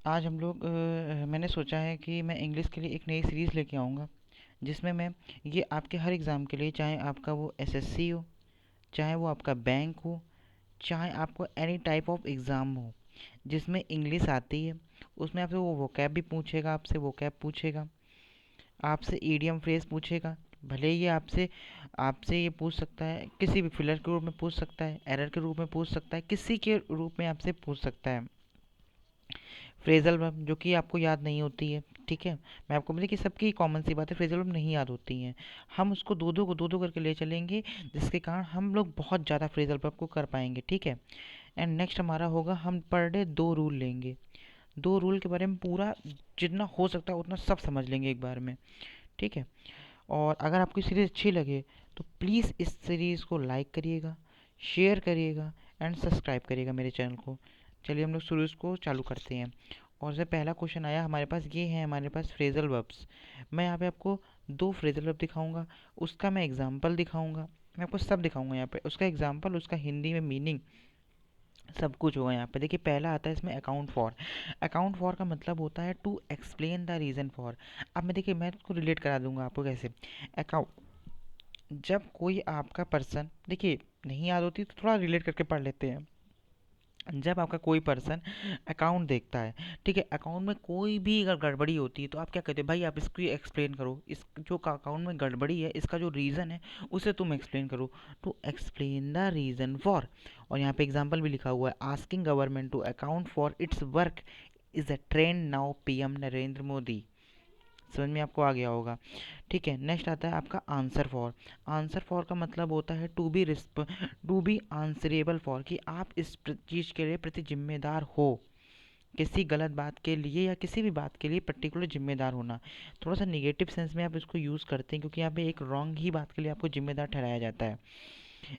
आज हम लोग मैंने सोचा है कि मैं इंग्लिश के लिए एक नई सीरीज़ लेके आऊँगा, जिसमें मैं ये आपके हर एग्ज़ाम के लिए, चाहे आपका वो एसएससी हो, चाहे वो आपका बैंक हो, चाहे आपको एनी टाइप ऑफ एग्ज़ाम हो जिसमें इंग्लिश आती है, उसमें आपसे वो वोकैब भी पूछेगा, आपसे वोकैब पूछेगा, आपसे ईडियम फ्रेज पूछेगा। भले ही ये आपसे आपसे ये पूछ सकता है, किसी भी फिलर के रूप में पूछ सकता है, एरर के रूप में पूछ सकता है, किसी के रूप में आपसे पूछ सकता है। फ्रेजल वर्ब जो कि आपको याद नहीं होती है, ठीक है। मैं आपको बोली कि सबकी कॉमन सी बात है, फ्रेजल वर्ब नहीं याद होती हैं। हम उसको दो दो करके ले चलेंगे, जिसके कारण हम लोग बहुत ज़्यादा फ्रेजल वर्ब को कर पाएंगे, ठीक है। एंड नेक्स्ट हमारा होगा, हम पर डे 2 रूल लेंगे। 2 रूल के बारे में पूरा जितना हो सकता है उतना सब समझ लेंगे एक बार में, ठीक है। और अगर आपको सीरीज़ अच्छी लगे तो प्लीज़ इस सीरीज़ को लाइक करिएगा, शेयर करिएगा एंड सब्सक्राइब करिएगा मेरे चैनल को। चलिए हम लोग शुरू इसको चालू करते हैं। और से पहला क्वेश्चन आया हमारे पास, ये है हमारे पास फ्रेजल वर्ब्स। मैं यहाँ पे आपको 2 फ्रेजल वर्ब दिखाऊंगा, उसका मैं एग्जांपल दिखाऊंगा, मैं आपको सब दिखाऊंगा यहाँ पे, उसका एग्जांपल, उसका हिंदी में मीनिंग, सब कुछ होगा यहाँ पे। देखिए पहला आता है इसमें अकाउंट फॉर। अकाउंट फॉर का मतलब होता है to explain the reason for. अब मैं देखिए मैं इसको रिलेट करा दूंगा आपको कैसे। अकाउंट, जब कोई आपका पर्सन, देखिए नहीं याद होती तो थोड़ा रिलेट करके पढ़ लेते हैं। जब आपका कोई पर्सन अकाउंट देखता है, ठीक है, अकाउंट में कोई भी अगर गड़बड़ी होती है तो आप क्या कहते हो, भाई आप इसको एक्सप्लेन करो, इस जो अकाउंट में गड़बड़ी है इसका जो रीज़न है उसे तुम एक्सप्लेन करो, to explain the reason for. और यहाँ पे एग्जांपल भी लिखा हुआ है, asking government to account for its work is a trend now, PM Narendra Modi. समझ में आपको आ गया होगा, ठीक है। नेक्स्ट आता है आपका आंसर फॉर। आंसर फॉर का मतलब होता है टू बी आंसरेबल फॉर, कि आप इस चीज़ के लिए प्रति जिम्मेदार हो, किसी गलत बात के लिए या किसी भी बात के लिए पर्टिकुलर जिम्मेदार होना। थोड़ा सा निगेटिव सेंस में आप इसको यूज़ करते हैं, क्योंकि यहाँ पे एक रॉन्ग ही बात के लिए आपको जिम्मेदार ठहराया जाता है।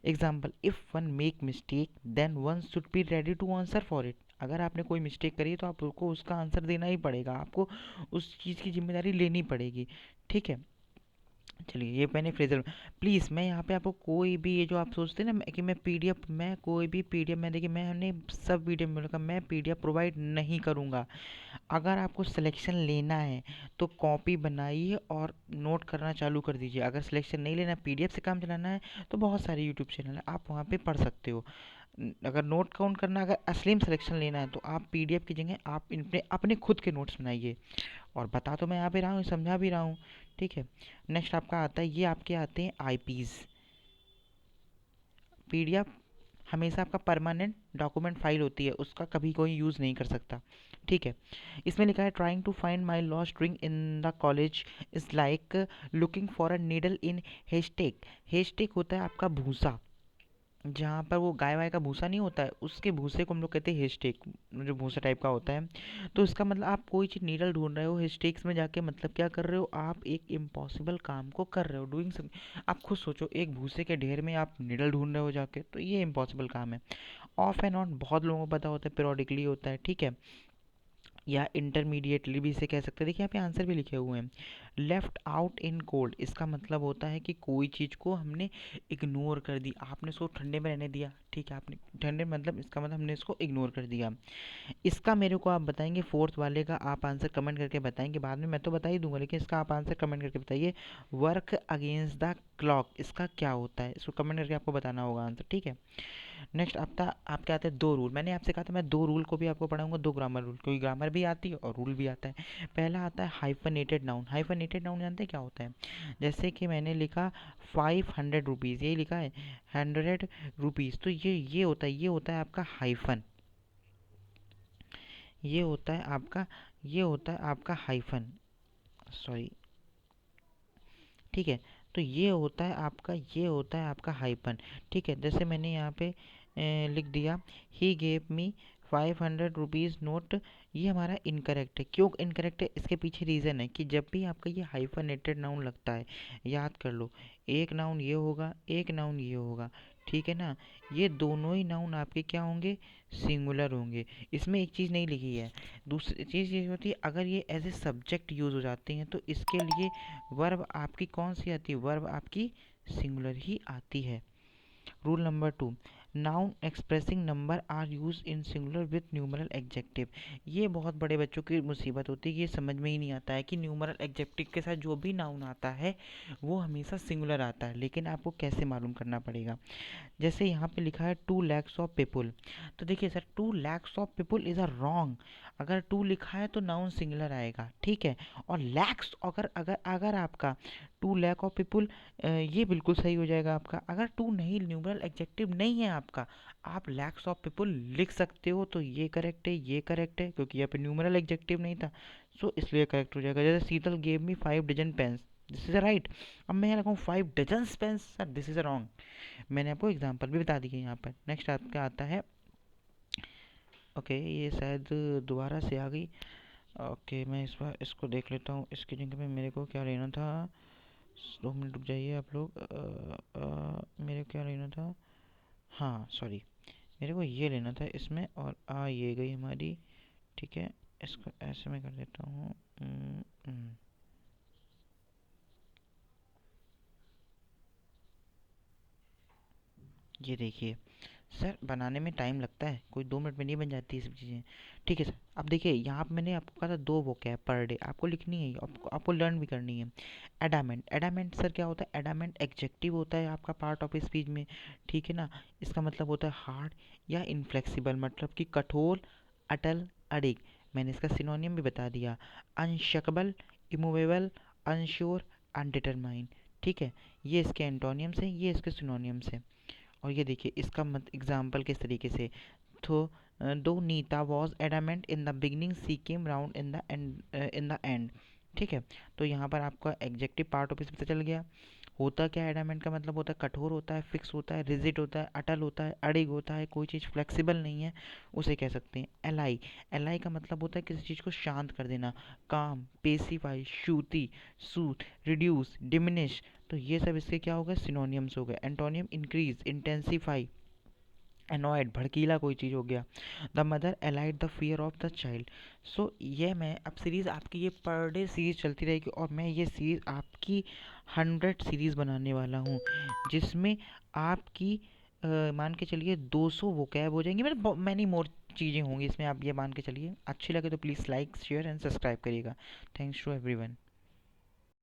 Example, if one make mistake then one should be ready to answer for it. अगर आपने कोई मिस्टेक करी है तो आपको उसका आंसर देना ही पड़ेगा, आपको उस चीज़ की जिम्मेदारी लेनी पड़ेगी, ठीक है। चलिए ये मैंने फ्रेजल। प्लीज़ मैं यहाँ पे आपको कोई भी, ये जो आप सोचते हैं ना कि मैं पीडीएफ, मैं कोई भी पीडीएफ, मैं देखिए मैंने सब वीडियो में बोला मैं पीडीएफ प्रोवाइड नहीं करूँगा। अगर आपको सिलेक्शन लेना है तो कॉपी बनाइए और नोट करना चालू कर दीजिए। अगर सिलेक्शन नहीं लेना, पीडीएफ से काम चलाना है, तो बहुत सारे यूट्यूब चैनल है, आप वहाँ पे पढ़ सकते हो। अगर नोट काउंट करना, अगर असलीम सिलेक्शन लेना है तो आप पीडीएफ की जगह आप अपने अपने खुद के नोट्स बनाइए। और बता तो मैं यहाँ पे रहा हूँ, समझा भी रहा हूँ, ठीक है। नेक्स्ट आपका आता है, ये आपके आते हैं आईपीज़। पीडीएफ हमेशा आपका परमानेंट डॉक्यूमेंट फाइल होती है, उसका कभी कोई यूज़ नहीं कर सकता, ठीक है। इसमें लिखा है, trying to find my lost ring in the college is like looking for a needle in haystack. Haystack होता है आपका भूसा, जहाँ पर वो गाय वाय का भूसा नहीं होता है, उसके भूसे को हम लोग कहते हैं हेस्टेक, जो भूसा टाइप का होता है। तो इसका मतलब आप कोई चीज़ नीडल ढूंढ रहे हो, हेस्टेक्स में जाके मतलब क्या कर रहे हो, आप एक इम्पॉसिबल काम को कर रहे हो, डूइंग सम। आप खुद सोचो, एक भूसे के ढेर में आप नीडल ढूंढ रहे हो जाके, तो ये इम्पॉसिबल काम है। ऑफ एंड ऑन बहुत लोगों को पता होता है, पीरियोडिकली होता है, ठीक है, या इंटरमीडिएटली भी इसे कह सकते हैं। देखिए यहाँ पे आंसर भी लिखे हुए हैं, लेफ्ट आउट इन कोल्ड, इसका मतलब होता है कि कोई चीज़ को हमने इग्नोर कर दी, आपने इसको ठंडे में रहने दिया, ठीक है, आपने ठंडे मतलब इसका मतलब हमने इसको इग्नोर कर दिया। इसका मेरे को आप बताएंगे, फोर्थ वाले का आप आंसर कमेंट करके बताएंगे, बाद में मैं तो बता ही दूंगा, लेकिन इसका आप आंसर कमेंट करके बताइए। वर्क अगेंस्ट द क्लॉक, इसका क्या होता है, इसको कमेंट करके आपको बताना होगा आंसर, ठीक है। नेक्स्ट आपका आपके आते हैं 2 रूल। मैंने आपसे कहा था मैं 2 रूल को भी आपको पढ़ाऊंगा, 2 ग्रामर रूल, क्योंकि ग्रामर भी आती है और रूल भी आता है। पहला आता है हाइफनेटेड नाउन। हाइफनेटेड नाउन जानते हैं क्या होता है? जैसे कि मैंने लिखा 500 रुपीज़, यही लिखा है 100 रुपीज़, तो ये होता है आपका हाइफन, ये होता है आपका ये होता है आपका हाइफन, सॉरी, ठीक है। तो ये होता है आपका हाइपन, ठीक है। जैसे मैंने यहाँ पे लिख दिया, he gave me 500 rupees note, ये हमारा इनकरेक्ट है। क्यों इनकरेक्ट है? इसके पीछे रीज़न है कि जब भी आपका ये हाइफनेटेड नाउन लगता है, याद कर लो, एक नाउन ये होगा, एक नाउन ये होगा, ठीक है ना। ये दोनों ही नाउन आपके क्या होंगे, सिंगुलर होंगे। इसमें एक चीज़ नहीं लिखी है, दूसरी चीज़ ये होती है, अगर ये एज ए सब्जेक्ट यूज़ हो जाते हैं तो इसके लिए वर्ब आपकी कौन सी आती है, वर्ब आपकी सिंगुलर ही आती है। Rule number 2, noun expressing number are use in singular with numeral adjective. ये बहुत बड़े बच्चों की मुसीबत होती है, ये समझ में ही नहीं आता है कि न्यूमरल एडजेक्टिव के साथ जो भी नाउन आता है वो हमेशा सिंगुलर आता है, लेकिन आपको कैसे मालूम करना पड़ेगा। जैसे यहाँ पे लिखा है 2 lakhs ऑफ पीपुल, तो देखिए sir 2 lakhs of people is a wrong. अगर 2 लिखा है तो नाउन सिंगुलर आएगा, ठीक है। और लैक्स अगर अगर अगर आपका 2 लाख ऑफ पीपुल, ये बिल्कुल सही हो जाएगा आपका। अगर 2 नहीं, न्यूमरल एडजेक्टिव नहीं है आपका, आप लैक्स ऑफ पीपुल लिख सकते हो, तो ये करेक्ट है, ये करेक्ट है, क्योंकि यहाँ पे न्यूमरल एडजेक्टिव नहीं था, सो इसलिए करेक्ट हो जाएगा। जैसे Shital gave me 5 dozen pens, this is a right. अब मैं यहाँ लगाऊँ 5 dozen pens, sir this is a wrong. मैंने आपको एग्जांपल भी बता दी है यहाँ पर। नेक्स्ट आपका आता है, ओके ये शायद दोबारा से आ गई। ओके मैं इस बार इसको देख लेता हूँ, इसकी जगह पे मेरे को क्या लेना था। 2 मिनट रुक जाइए आप लोग। मेरे को क्या लेना था, हाँ सॉरी, मेरे को ये लेना था इसमें, और ये गई हमारी, ठीक है। इसको ऐसे में कर देता हूँ। ये देखिए सर, बनाने में टाइम लगता है, कोई 2 मिनट में नहीं बन जाती ये सब चीज़ें, ठीक है सर। अब देखिए यहाँ पे मैंने आपको कहा था 2 वोकैब पर डे आपको लिखनी है, आपको लर्न भी करनी है। एडामेंट, एडामेंट सर क्या होता है, एडामेंट एडजेक्टिव होता है आपका पार्ट ऑफ स्पीच में, ठीक है ना। इसका मतलब होता है हार्ड या इनफ्लेक्सिबल, मतलब कि कठोर, अटल, अडिग। मैंने इसका सिनोनियम भी बता दिया, अनशकेबल, इमूवेबल, अनश्योर, अनडिटरमाइन, ठीक है। ये इसके एंटोनियम्स हैं, ये इसके सिनोनियम्स हैं। और ये देखिए इसका मत एग्जाम्पल किस तरीके से, तो दो Nita was adamant in the beginning she came round in the end, ठीक है। तो यहाँ पर आपका एग्जेक्टिव पार्ट ऑफ पता चल गया। होता क्या है, एडामेंट का मतलब होता है कठोर होता है, फिक्स होता है, रिजिड होता है, अटल होता है, अड़िग होता है, कोई चीज़ फ्लेक्सिबल नहीं है, उसे कह सकते हैं एलाई। एलाई का मतलब होता है किसी चीज़ को शांत कर देना, काम, पेसिफाई, श्रुति, सूट, रिड्यूस, डिमिनिश। तो ये सब इसके क्या हो गए, सिनोनियम्स हो गए। एंटोनियम इंक्रीज, इंटेंसीफाई, एनॉयड, भड़कीला कोई चीज़ हो गया। The mother allayed the fear of the child. So ये मैं अब सीरीज़ आपकी ये पर डे सीरीज़ चलती रहेगी, और मैं ये सीरीज़ आपकी 100 सीरीज़ बनाने वाला हूँ, जिसमें आपकी मान के चलिए 200 वोकैब हो जाएंगी, मतलब मैनी मोर चीज़ें होंगी इसमें, आप ये मान के चलिए। अच्छी लगे तो please like share and subscribe करिएगा। Thanks to everyone.